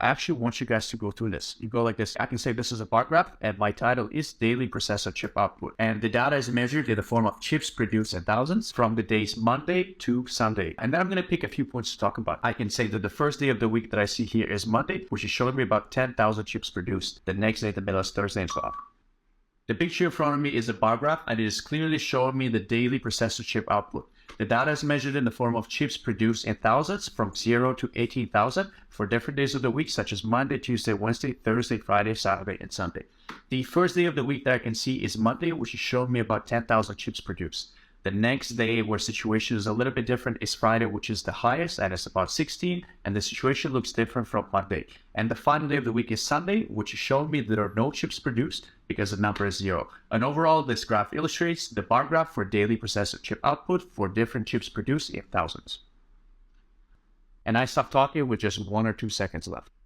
I actually want you guys to go through this. You go like this. I can say this is a bar graph, and my title is Daily Processor Chip Output. And the data is measured in the form of chips produced in thousands from the days Monday to Sunday. And then I'm going to pick a few points to talk about. I can say that the first day of the week that I see here is Monday, which is showing me about 10,000 chips produced. The next day in the middle is Thursday and so on. The picture in front of me is a bar graph, and it is clearly showing me the daily processor chip output. The data is measured in the form of chips produced in thousands from 0 to 18,000 for different days of the week, such as Monday, Tuesday, Wednesday, Thursday, Friday, Saturday, and Sunday. The first day of the week that I can see is Monday, which is showing me about 10,000 chips produced. The next day where situation is a little bit different is Friday, which is the highest, and it's about 16, and the situation looks different from Monday. And the final day of the week is Sunday, which is showing me there are no chips produced because the number is 0. And overall, this graph illustrates the bar graph for daily processor chip output for different chips produced in thousands. And I stopped talking with just 1 or 2 seconds left.